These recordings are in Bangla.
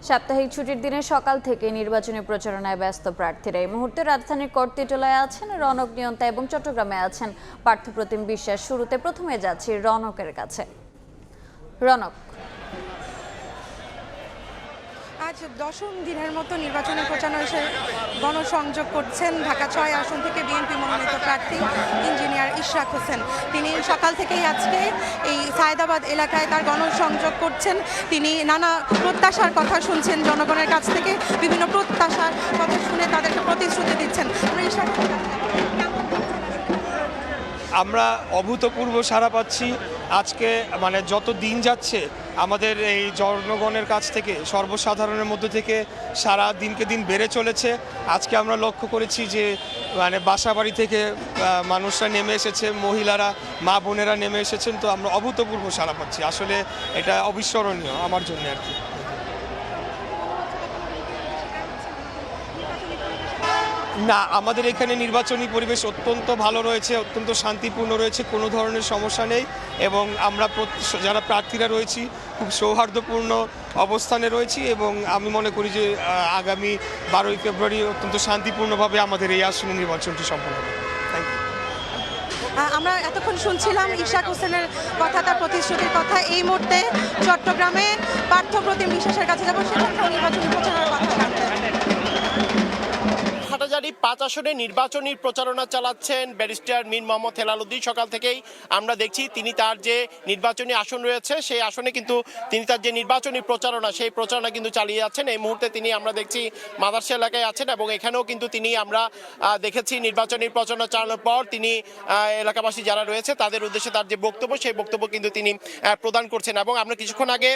সাপ্তাহিক ছুটির দিনে সকাল থেকে নির্বাচনী প্রচারণায় ব্যস্ত প্রার্থীরা। এই মুহূর্তে রাজধানীর কর্তৃটলায় আছেন রনক নিয়ন্তা এবং চট্টগ্রামে আছেন পার্থপ্রতিম বিশ্বাস। শুরুতে প্রথমে যাচ্ছি রনকের কাছে। রনক, আজ দশম দিনের মতো নির্বাচনী প্রচারণা গণসংযোগ করছেন ঢাকা ৬ আসন থেকে বিএনপি মনোনীত প্রার্থী ইঞ্জিনিয়ার ইশরাক হোসেন। তিনি সকাল থেকেই আজকে এই সায়েদাবাদ এলাকায় তার গণসংযোগ করছেন। তিনি নানা প্রত্যাশার কথা শুনছেন জনগণের কাছ থেকে, বিভিন্ন প্রত্যাশার কথা শুনে তাদেরকে প্রতিশ্রুতি দিচ্ছেন। আমরা অভূতপূর্ব সাড়া পাচ্ছি। আজকে যত দিন যাচ্ছে আমাদের এই জনগণের কাছ থেকে, সর্বসাধারণের মধ্যে থেকে সারা দিনকে দিন বেড়ে চলেছে। আজকে আমরা লক্ষ্য করেছি যে বাসা বাড়ি থেকে মানুষরা নেমে এসেছে, মহিলারা, মা বোনেরা নেমে এসেছেন। তো আমরা অভূতপূর্ব সাড়া পাচ্ছি। আসলে এটা অবিস্মরণীয় আমার জন্য আর কি। না, আমাদের এখানে নির্বাচনী পরিবেশ অত্যন্ত ভালো রয়েছে, অত্যন্ত শান্তিপূর্ণ রয়েছে, কোনো ধরনের সমস্যা নেই। এবং আমরা যারা প্রার্থীরা রয়েছি খুব সৌহার্দ্যপূর্ণ অবস্থানে রয়েছি এবং আমি মনে করি যে আগামী 12ই ফেব্রুয়ারি অত্যন্ত শান্তিপূর্ণভাবে আমাদের এই আসনে নির্বাচনটি সম্পন্ন হবে। আমরা এতক্ষণ শুনছিলাম ইশরাক হোসেনের কথা, তার প্রতিশ্রুতির কথা। এই মুহূর্তে চট্টগ্রামে পার্থপ্রতিম বিশ্বাসের কাছে যাবো, সেখানে নির্বাচনী প্রচারণার কথা জানতে। হাটহাজারী 5 আসনে নির্বাচনী প্রচারণা চালাচ্ছেন ব্যারিস্টার মীর মোহাম্মদ হেলাল উদ্দিন। সকাল থেকেই আমরা দেখছি তিনি তার যে নির্বাচনী আসন রয়েছে সেই আসনে কিন্তু তিনি তার যে নির্বাচনী প্রচারণা সেই প্রচারণা কিন্তু চালিয়ে যাচ্ছেন। এই মুহূর্তে তিনি আমরা দেখছি মাদার্সা এলাকায় আছেন এবং এখানেও কিন্তু তিনি আমরা দেখেছি নির্বাচনী প্রচারণা চালানোর পর তিনি এলাকাবাসী যারা রয়েছে তাদের উদ্দেশ্যে তার যে বক্তব্য সেই বক্তব্য কিন্তু তিনি প্রদান করছেন। এবং আমরা কিছুক্ষণ আগে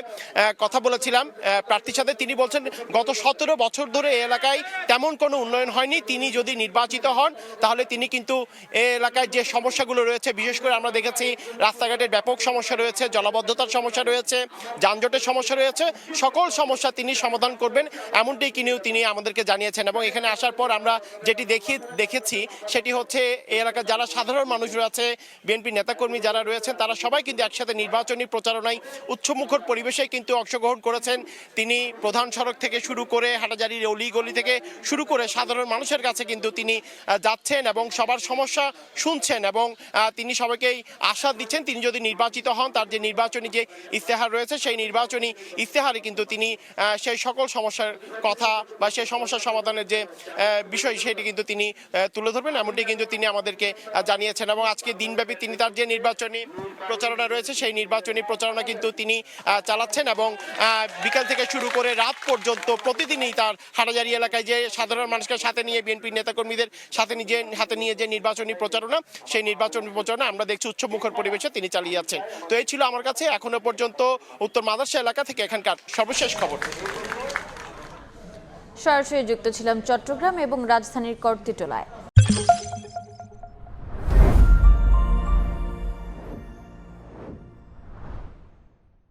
কথা বলেছিলাম প্রার্থীর সাথে, তিনি বলছেন গত 17 বছর ধরে এই এলাকায় তেমন কোনো উন্নয়ন হয়নি। তিনি যদি নির্বাচিত হন তাহলে তিনি কিন্তু এই এলাকায় যে সমস্যাগুলো রয়েছে, বিশেষ করে আমরা দেখেছি রাস্তাঘাটের ব্যাপক সমস্যা রয়েছে, জলাবদ্ধতার সমস্যা রয়েছে, যানজটের সমস্যা রয়েছে, সকল সমস্যা তিনি সমাধান করবেন এমনটি তিনি আমাদেরকে জানিয়েছেন। এবং এখানে আসার পর আমরা যেটি দেখেছি সেটি হচ্ছে এই এলাকার যারা সাধারণ মানুষ রয়েছে, বিএনপি নেতাকর্মী যারা রয়েছেন তারা সবাই কিন্তু একসাথে নির্বাচনী প্রচারণায় উৎসবমুখর পরিবেশে কিন্তু অংশগ্রহণ করেছেন। তিনি প্রধান সড়ক থেকে শুরু করে হাটহাজারীর অলিগলি থেকে শুরু করে সাধারণ মানুষের কাছে কিন্তু তিনি যাচ্ছেন এবং সবার সমস্যা শুনছেন এবং তিনি সবাইকেই আশা দিচ্ছেন তিনি যদি নির্বাচিত হন তার যে নির্বাচনী যে ইস্তেহার রয়েছে সেই নির্বাচনী ইস্তেহারে কিন্তু তিনি সেই সকল সমস্যার কথা বা সেই সমস্যার সমাধানের যে বিষয় সেটি কিন্তু তিনি তুলে ধরবেন এমনটি কিন্তু তিনি আমাদেরকে জানিয়েছেন। এবং আজকে দিনব্যাপী তিনি তার যে নির্বাচনী প্রচারণা রয়েছে সেই নির্বাচনী প্রচারণা কিন্তু তিনি চালাচ্ছেন এবং বিকাল থেকে শুরু করে রাত পর্যন্ত প্রতিদিনই তার হাটহাজারী এলাকায় যে সাধারণ মানুষকে সাথে নিয়ে বিএনপি নেতাকর্মীদের সাথে নিয়ে যে নির্বাচনী প্রচারণা সেই নির্বাচনী প্রচারণা আমরা দেখছি উৎসবমুখর পরিবেশে তিনি চালিয়ে যাচ্ছেন। তো এই ছিল আমার কাছে এখনো পর্যন্ত উত্তর মাদার্সা এলাকা থেকে এখানকার সর্বশেষ খবর। সরাসরি যুক্ত ছিলাম চট্টগ্রাম এবং রাজধানীর কর্তৃটলায়।